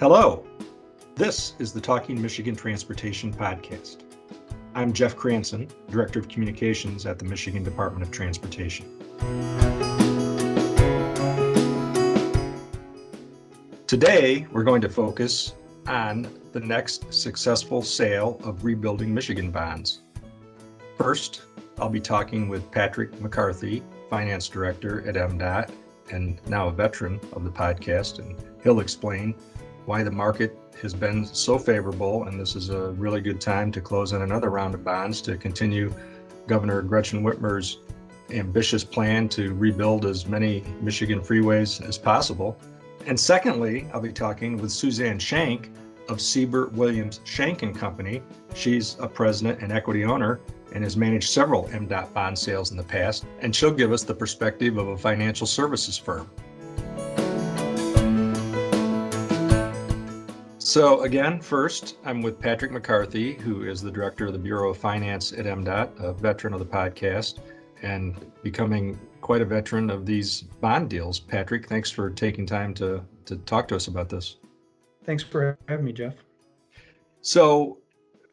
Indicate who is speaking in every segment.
Speaker 1: Hello, this is the Talking Michigan Transportation Podcast. I'm Jeff Cranston, Director of Communications at the Michigan Department of Transportation. Today, we're going to focus on the next successful sale of Rebuilding Michigan bonds. First, I'll be talking with Patrick McCarthy, Finance Director at MDOT, and now a veteran of the podcast, and he'll explain why the market has been so favorable, and this is a really good time to close on another round of bonds to continue Governor Gretchen Whitmer's ambitious plan to rebuild as many Michigan freeways as possible. And secondly, I'll be talking with Suzanne Shank of Siebert Williams Shank Company. She's a president and equity owner and has managed several MDOT bond sales in the past, and she'll give us the perspective of a financial services firm. So again, first, I'm with Patrick McCarthy, who is the Director of the Bureau of Finance at MDOT, a veteran of the podcast, and becoming quite a veteran of these bond deals. Patrick, thanks for taking time to talk to us about this.
Speaker 2: Thanks for having me, Jeff.
Speaker 1: So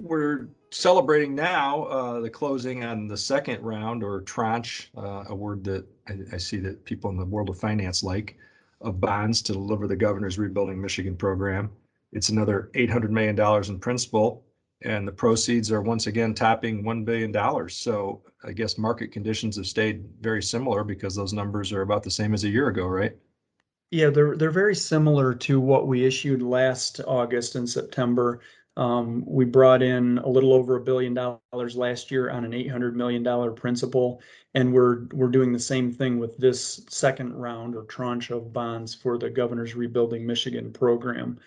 Speaker 1: we're celebrating now the closing on the second round, or tranche, a word that I see that people in the world of finance like, of bonds to deliver the governor's Rebuilding Michigan program. It's another $800 million in principal, and the proceeds are once again topping $1 billion. So I guess market conditions have stayed very similar because those numbers are about the same as a year ago, right?
Speaker 2: Yeah, they're very similar to what we issued last August and September. We brought in a little over $1 billion last year on an $800 million principal, and we're doing the same thing with this second round or tranche of bonds for the Governor's Rebuilding Michigan program.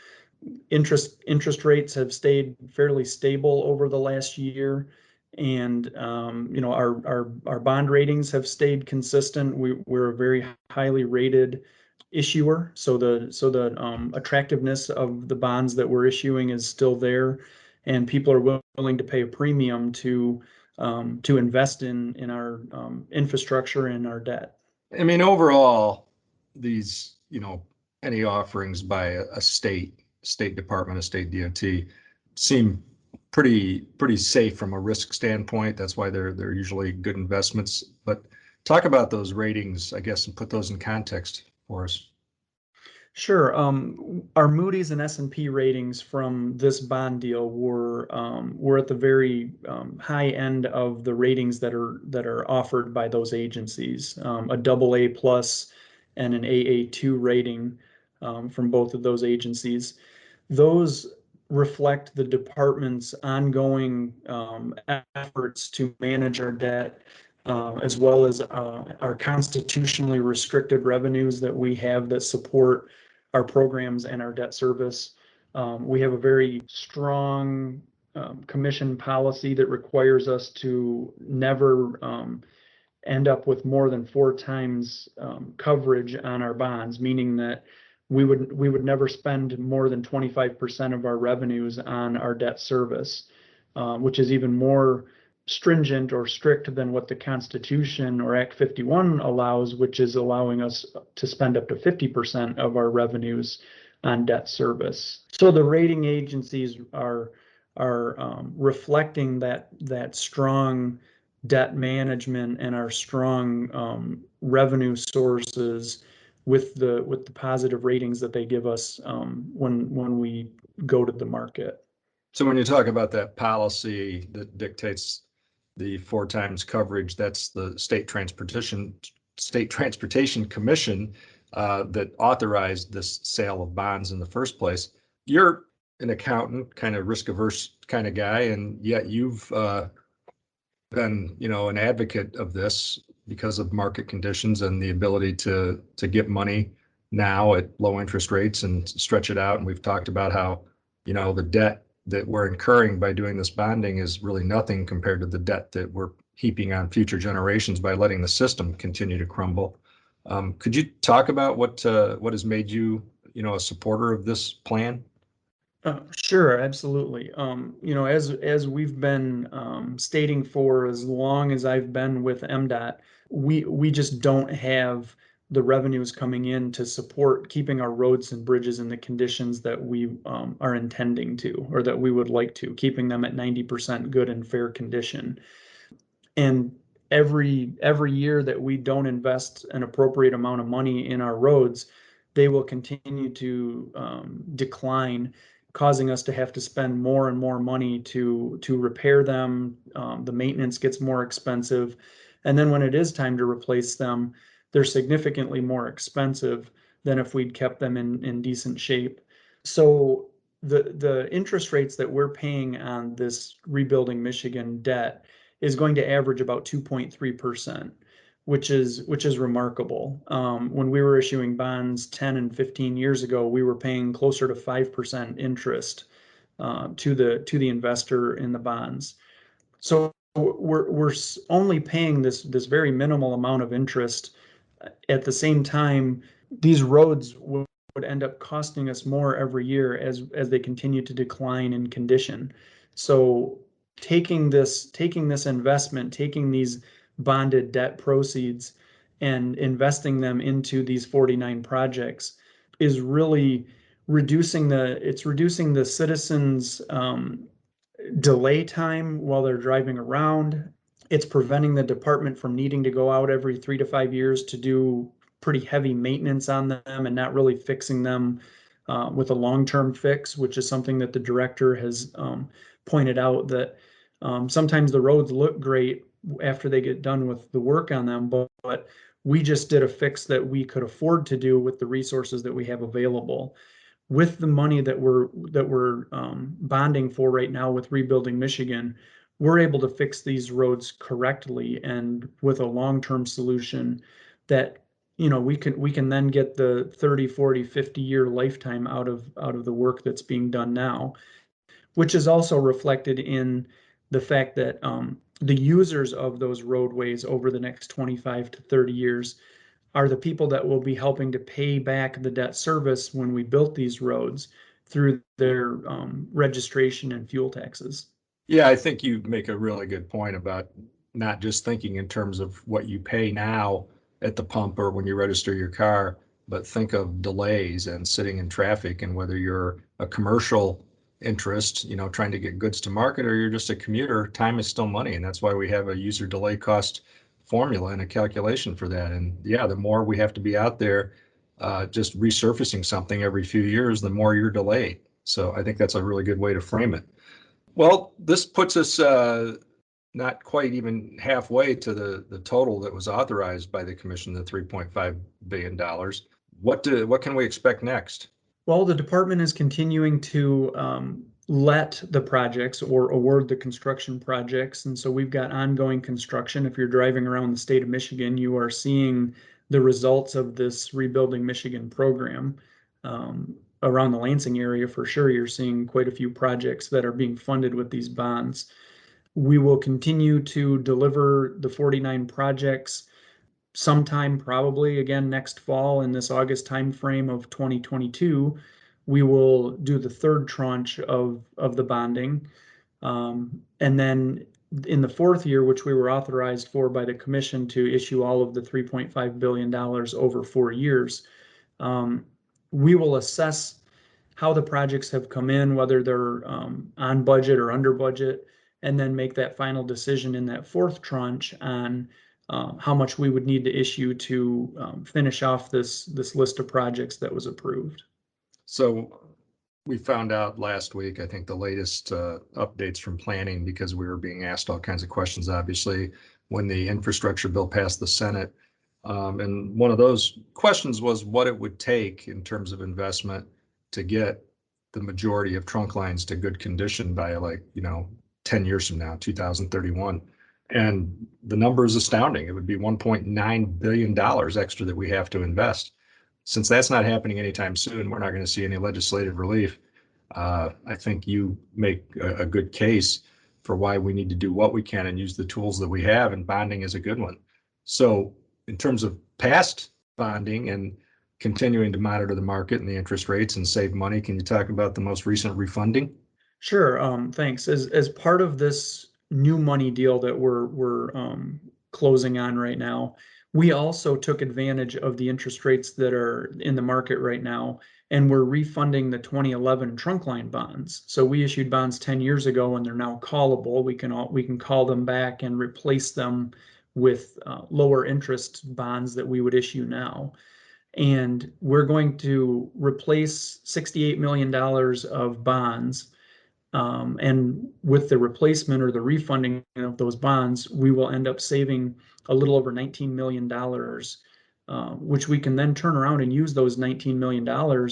Speaker 2: Interest rates have stayed fairly stable over the last year, and our bond ratings have stayed consistent. We're a very highly rated issuer, so the attractiveness of the bonds that we're issuing is still there, and people are willing to pay a premium to invest in our infrastructure and our debt.
Speaker 1: I mean, overall, these, any offerings by a state department, a state DOT, seem pretty safe from a risk standpoint. That's why they're usually good investments. But talk about those ratings, I guess, and put those in context for us.
Speaker 2: Sure. Our Moody's and S&P ratings from this bond deal were at the very high end of the ratings that are offered by those agencies. A AA plus and an AA2 rating from both of those agencies. Those reflect the department's ongoing efforts to manage our debt, as well as our constitutionally restricted revenues that we have that support our programs and our debt service. We have a very strong commission policy that requires us to never end up with more than 4 times coverage on our bonds, meaning that we would never spend more than 25% of our revenues on our debt service, which is even more stringent or strict than what the Constitution or Act 51 allows, which is allowing us to spend up to 50% of our revenues on debt service. So the rating agencies are reflecting that strong debt management and our strong revenue sources with the positive ratings that they give us when we go to the market.
Speaker 1: So when you talk about that policy that dictates the 4 times coverage, that's the State Transportation Commission that authorized this sale of bonds in the first place. You're an accountant, kind of risk averse kind of guy, and yet you've been, an advocate of this because of market conditions and the ability to get money now at low interest rates and stretch it out. And we've talked about how, the debt that we're incurring by doing this bonding is really nothing compared to the debt that we're heaping on future generations by letting the system continue to crumble. Could you talk about what has made you, a supporter of this plan?
Speaker 2: Sure, absolutely. As we've been stating for as long as I've been with MDOT, we just don't have the revenues coming in to support keeping our roads and bridges in the conditions that we are intending to, or that we would like to, keeping them at 90% good and fair condition. And every year that we don't invest an appropriate amount of money in our roads, they will continue to decline, causing us to have to spend more and more money to repair them. The maintenance gets more expensive, and then when it is time to replace them, they're significantly more expensive than if we'd kept them in decent shape. So the interest rates that we're paying on this Rebuilding Michigan debt is going to average about 2.3%, which is remarkable. When we were issuing bonds 10 and 15 years ago, we were paying closer to 5% interest to the investor in the bonds. So we're only paying this very minimal amount of interest. At the same time, these roads would end up costing us more every year as they continue to decline in condition. So taking this investment, taking these bonded debt proceeds and investing them into these 49 projects is really reducing the citizens' delay time while they're driving around. It's preventing the department from needing to go out every 3 to 5 years to do pretty heavy maintenance on them and not really fixing them with a long-term fix, which is something that the director has pointed out, that sometimes the roads look great after they get done with the work on them, but we just did a fix that we could afford to do with the resources that we have available. With the money that we're bonding for right now with Rebuilding Michigan, we're able to fix these roads correctly and with a long-term solution that we can then get the 30, 40, 50-year lifetime out of the work that's being done now, which is also reflected in the fact that the users of those roadways over the next 25 to 30 years are the people that will be helping to pay back the debt service when we built these roads through their registration and fuel taxes.
Speaker 1: Yeah, I think you make a really good point about not just thinking in terms of what you pay now at the pump or when you register your car, but think of delays and sitting in traffic, and whether you're a commercial interest, trying to get goods to market, or you're just a commuter, time is still money. And that's why we have a user delay cost formula and a calculation for that. And yeah, the more we have to be out there just resurfacing something every few years, the more you're delayed. So I think that's a really good way to frame it. Well, this puts us not quite even halfway to the total that was authorized by the commission, the $3.5 billion. What can we expect next?
Speaker 2: Well, the department is continuing to let the projects or award the construction projects. And so we've got ongoing construction. If you're driving around the state of Michigan, you are seeing the results of this Rebuilding Michigan program. Around the Lansing area, for sure, you're seeing quite a few projects that are being funded with these bonds. We will continue to deliver the 49 projects sometime, probably again next fall, in this August timeframe of 2022. We will do the third tranche of the bonding. And then in the fourth year, which we were authorized for by the commission to issue all of the $3.5 billion over 4 years, we will assess how the projects have come in, whether they're on budget or under budget, and then make that final decision in that fourth tranche on how much we would need to issue to finish off this list of projects that was approved.
Speaker 1: So we found out last week, I think, the latest updates from planning, because we were being asked all kinds of questions, obviously, when the infrastructure bill passed the Senate. And one of those questions was what it would take in terms of investment to get the majority of trunk lines to good condition by 10 years from now, 2031. And the number is astounding. It would be $1.9 billion extra that we have to invest. Since that's not happening anytime soon, we're not going to see any legislative relief. I think you make a good case for why we need to do what we can and use the tools that we have, and bonding is a good one. So in terms of past bonding and continuing to monitor the market and the interest rates and save money, can you talk about the most recent refunding?
Speaker 2: Sure. Thanks. As part of this new money deal that we're closing on right now, We also took advantage of the interest rates that are in the market right now, and we're refunding the 2011 trunk line bonds. So we issued bonds 10 years ago, and they're now callable. We can call them back and replace them with lower interest bonds that we would issue now. And we're going to replace $68 million of bonds. And with the replacement or the refunding of those bonds, we will end up saving a little over $19 million, which we can then turn around and use those $19 million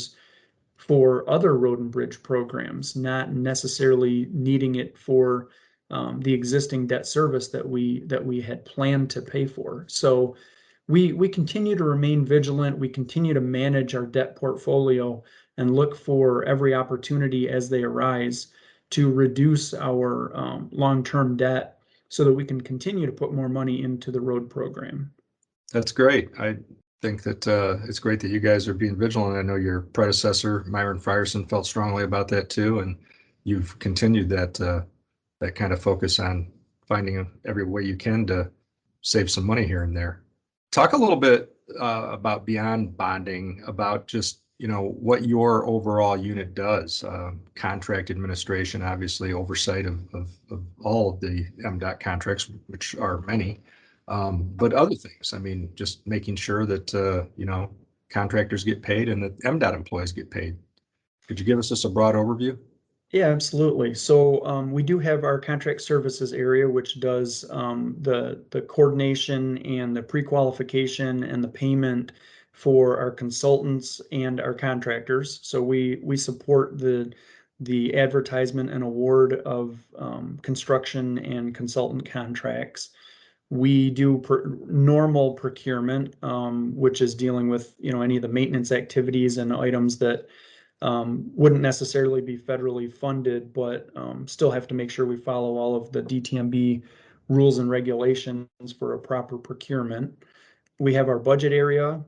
Speaker 2: for other road and bridge programs, not necessarily needing it for the existing debt service that we had planned to pay for. So we continue to remain vigilant. We continue to manage our debt portfolio and look for every opportunity as they arise to reduce our long-term debt so that we can continue to put more money into the road program.
Speaker 1: That's great. I think that it's great that you guys are being vigilant. I know your predecessor, Myron Frierson, felt strongly about that too, and you've continued that kind of focus on finding every way you can to save some money here and there. Talk a little bit about beyond bonding, about just what your overall unit does. Contract administration, obviously oversight of all of the MDOT contracts, which are many, but other things. I mean, just making sure that contractors get paid and that MDOT employees get paid. Could you give us just a broad overview?
Speaker 2: Yeah, absolutely. So we do have our contract services area, which does the coordination and the pre-qualification and the payment for our consultants and our contractors. So we support the advertisement and award of construction and consultant contracts. We do normal procurement, which is dealing with any of the maintenance activities and items that wouldn't necessarily be federally funded, but still have to make sure we follow all of the DTMB rules and regulations for a proper procurement. We have our budget area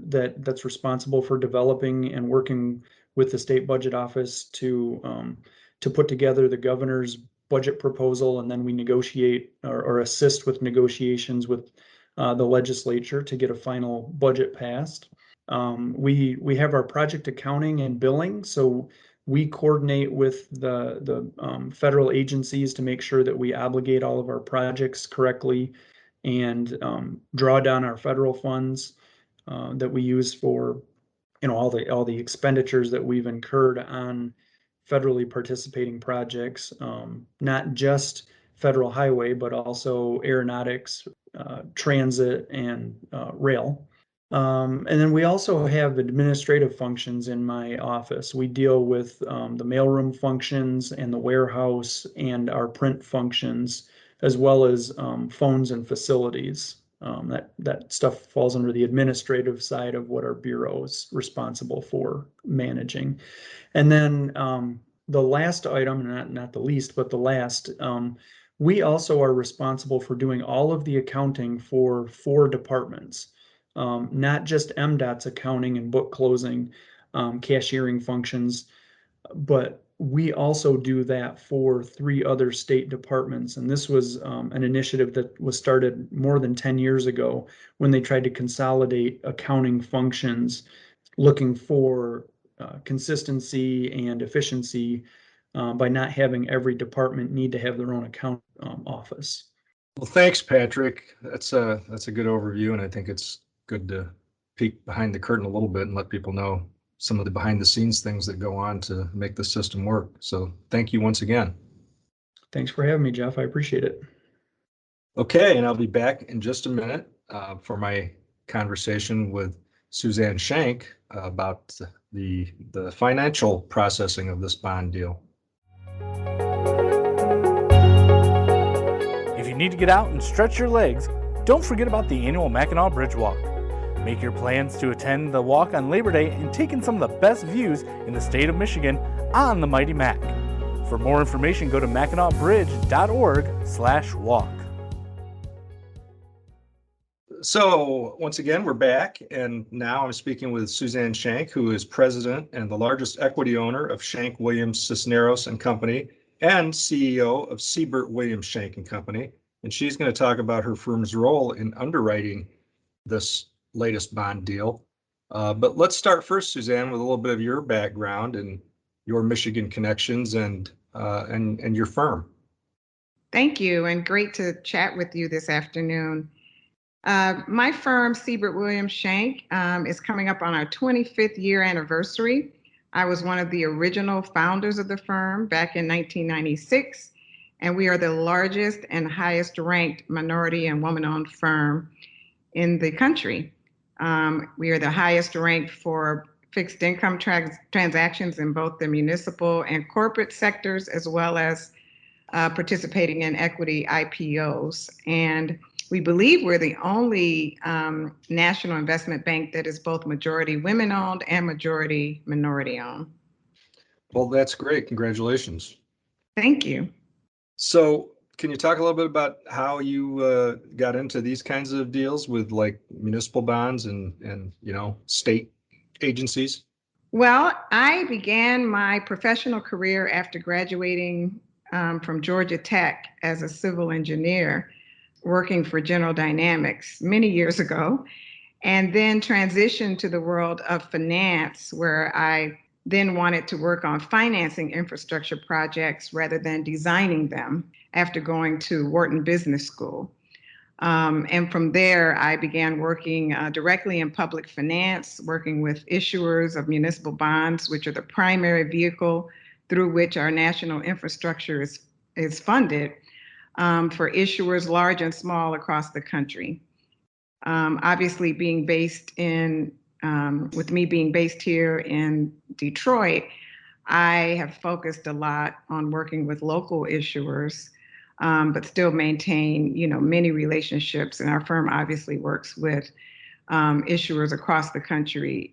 Speaker 2: that's responsible for developing and working with the state budget office to put together the governor's budget proposal, and then we negotiate or assist with negotiations with the legislature to get a final budget passed. We have our project accounting and billing, so we coordinate with the federal agencies to make sure that we obligate all of our projects correctly and draw down our federal funds that we use for all the expenditures that we've incurred on federally participating projects, not just federal highway, but also aeronautics, transit, and rail. And then we also have administrative functions in my office. We deal with the mailroom functions and the warehouse and our print functions, as well as phones and facilities. That stuff falls under the administrative side of what our bureau is responsible for managing. And then the last item, not the least, but the last, we also are responsible for doing all of the accounting for 4 departments. Not just MDOT's accounting and book closing, cashiering functions, but we also do that for 3 other state departments. And this was an initiative that was started more than 10 years ago when they tried to consolidate accounting functions, looking for consistency and efficiency by not having every department need to have their own account office.
Speaker 1: Well, thanks, Patrick. That's a good overview, and I think it's good to peek behind the curtain a little bit and let people know some of the behind the scenes things that go on to make the system work. So thank you once again.
Speaker 2: Thanks for having me, Jeff. I appreciate it.
Speaker 1: Okay, and I'll be back in just a minute for my conversation with Suzanne Shank about the financial processing of this bond deal.
Speaker 3: If you need to get out and stretch your legs, don't forget about the annual Mackinac Bridge Walk. Make your plans to attend the walk on Labor Day and take in some of the best views in the state of Michigan on the Mighty Mac. For more information, go to MackinacBridge.org/walk.
Speaker 1: So once again, we're back, and now I'm speaking with Suzanne Shank, who is president and the largest equity owner of Shank Williams Cisneros and Company and CEO of Siebert Williams Shank and Company. And she's going to talk about her firm's role in underwriting this latest bond deal. But let's start first, Suzanne, with a little bit of your background and your Michigan connections and your firm.
Speaker 4: Thank you, and great to chat with you this afternoon. My firm, Siebert Williams Shank, is coming up on our 25th year anniversary. I was one of the original founders of the firm back in 1996, and we are the largest and highest ranked minority and woman-owned firm in the country. We are the highest ranked for fixed income transactions in both the municipal and corporate sectors, as well as participating in equity IPOs. And we believe we're the only national investment bank that is both majority women-owned and majority minority-owned.
Speaker 1: Well, that's great. Congratulations.
Speaker 4: Thank you.
Speaker 1: So can you talk a little bit about how you got into these kinds of deals with like municipal bonds and state agencies?
Speaker 4: Well, I began my professional career after graduating from Georgia Tech as a civil engineer, working for General Dynamics many years ago, and then transitioned to the world of finance, where I then wanted to work on financing infrastructure projects rather than designing them after going to Wharton Business School. And from there, I began working directly in public finance, working with issuers of municipal bonds, which are the primary vehicle through which our national infrastructure is funded, for issuers large and small across the country. Obviously, with me being based here in Detroit, I have focused a lot on working with local issuers, but still maintain, many relationships. And our firm obviously works with issuers across the country,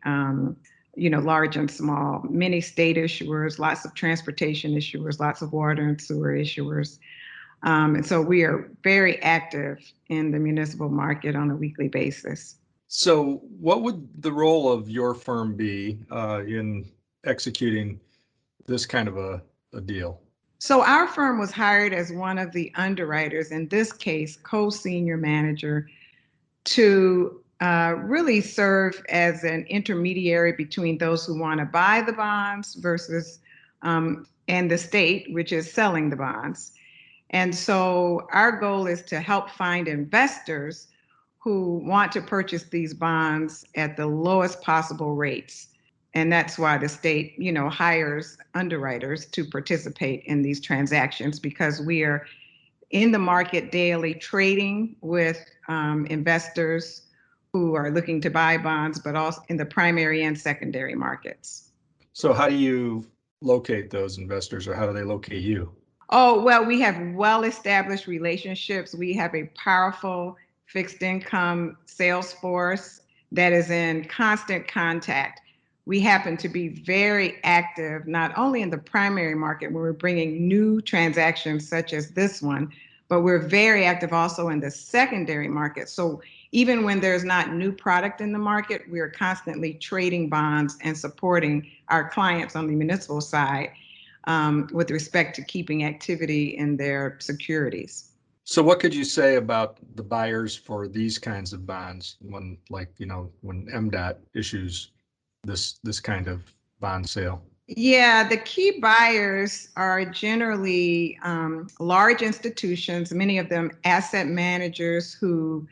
Speaker 4: large and small, many state issuers, lots of transportation issuers, lots of water and sewer issuers. And so we are very active in the municipal market on a weekly basis.
Speaker 1: So what would the role of your firm be in executing this kind of a deal?
Speaker 4: So our firm was hired as one of the underwriters, in this case, co-senior manager, to really serve as an intermediary between those who want to buy the bonds versus and the state, which is selling the bonds. And so our goal is to help find investors who want to purchase these bonds at the lowest possible rates. And that's why the state, hires underwriters to participate in these transactions, because we are in the market daily trading with investors who are looking to buy bonds, but also in the primary and secondary markets.
Speaker 1: So how do you locate those investors, or how do they locate you?
Speaker 4: Oh, well, we have well-established relationships. We have a powerful fixed income sales force that is in constant contact. We happen to be very active, not only in the primary market where we're bringing new transactions such as this one, but we're very active also in the secondary market. So even when there's not new product in the market, we are constantly trading bonds and supporting our clients on the municipal side with respect to keeping activity in their securities.
Speaker 1: So what could you say about the buyers for these kinds of bonds when MDOT issues this kind of bond sale?
Speaker 4: Yeah, the key buyers are generally large institutions, many of them asset managers who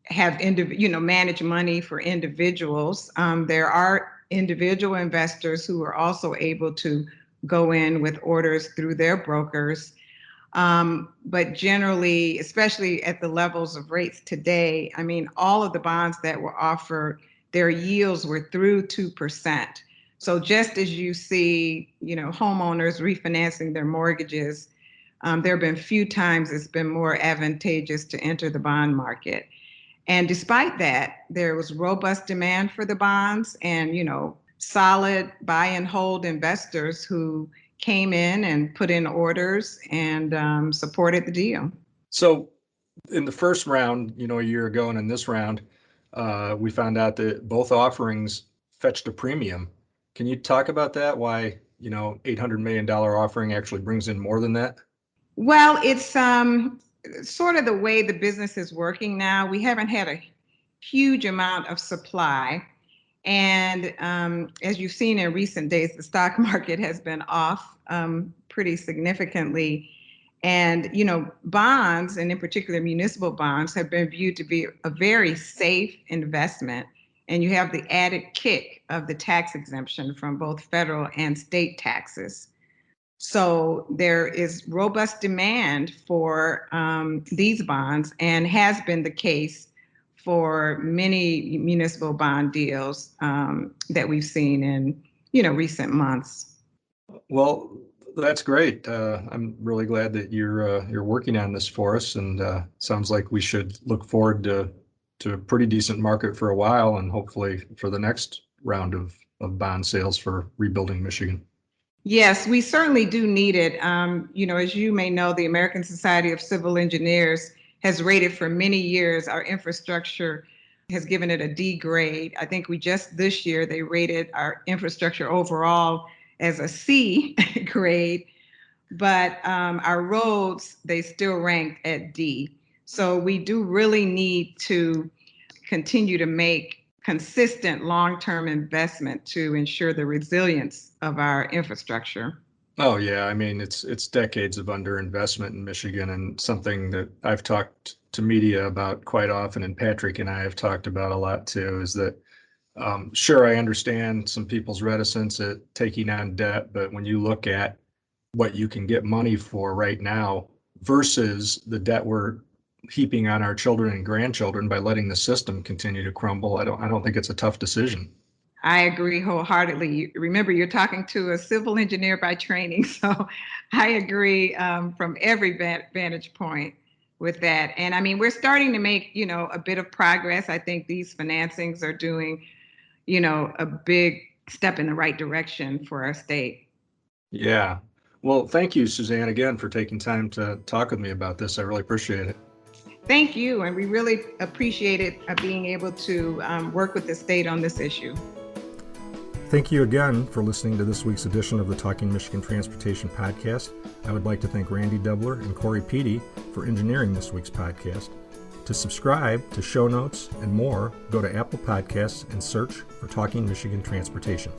Speaker 4: have manage money for individuals. There are individual investors who are also able to go in with orders through their brokers. But generally, especially at the levels of rates today, all of the bonds that were offered, their yields were through 2%. So just as you see, homeowners refinancing their mortgages, there have been few times it's been more advantageous to enter the bond market. And despite that, there was robust demand for the bonds and, solid buy and hold investors who came in and put in orders and supported the deal.
Speaker 1: So in the first round, a year ago, and in this round, we found out that both offerings fetched a premium. Can you talk about that? Why, $800 million offering actually brings in more than that?
Speaker 4: Well, it's sort of the way the business is working now. We haven't had a huge amount of supply. And as you've seen in recent days, the stock market has been off pretty significantly. And, bonds, and in particular municipal bonds, have been viewed to be a very safe investment. And you have the added kick of the tax exemption from both federal and state taxes. So there is robust demand for these bonds, and has been the case for many municipal bond deals that we've seen in, recent months.
Speaker 1: Well, that's great. I'm really glad that you're working on this for us, and sounds like we should look forward to a pretty decent market for a while, and hopefully for the next round of bond sales for rebuilding Michigan.
Speaker 4: Yes, we certainly do need it. As you may know, the American Society of Civil Engineers has rated for many years our infrastructure, has given it a D grade. I think this year they rated our infrastructure overall as a C grade, but our roads, they still ranked at D. So we do really need to continue to make consistent long-term investment to ensure the resilience of our infrastructure.
Speaker 1: Oh yeah, I mean it's decades of underinvestment in Michigan, and something that I've talked to media about quite often, and Patrick and I have talked about a lot too, is that sure, I understand some people's reticence at taking on debt, but when you look at what you can get money for right now versus the debt we're heaping on our children and grandchildren by letting the system continue to crumble, I don't think it's a tough decision.
Speaker 4: I agree wholeheartedly. Remember, you're talking to a civil engineer by training, so I agree from every vantage point with that. And I mean, we're starting to make, a bit of progress. I think these financings are doing, a big step in the right direction for our state.
Speaker 1: Yeah. Well, thank you, Suzanne, again, for taking time to talk with me about this. I really appreciate it.
Speaker 4: Thank you. And we really appreciated being able to work with the state on this issue.
Speaker 1: Thank you again for listening to this week's edition of the Talking Michigan Transportation Podcast. I would like to thank Randy Dubler and Corey Peedy for engineering this week's podcast. To subscribe to show notes and more, go to Apple Podcasts and search for Talking Michigan Transportation.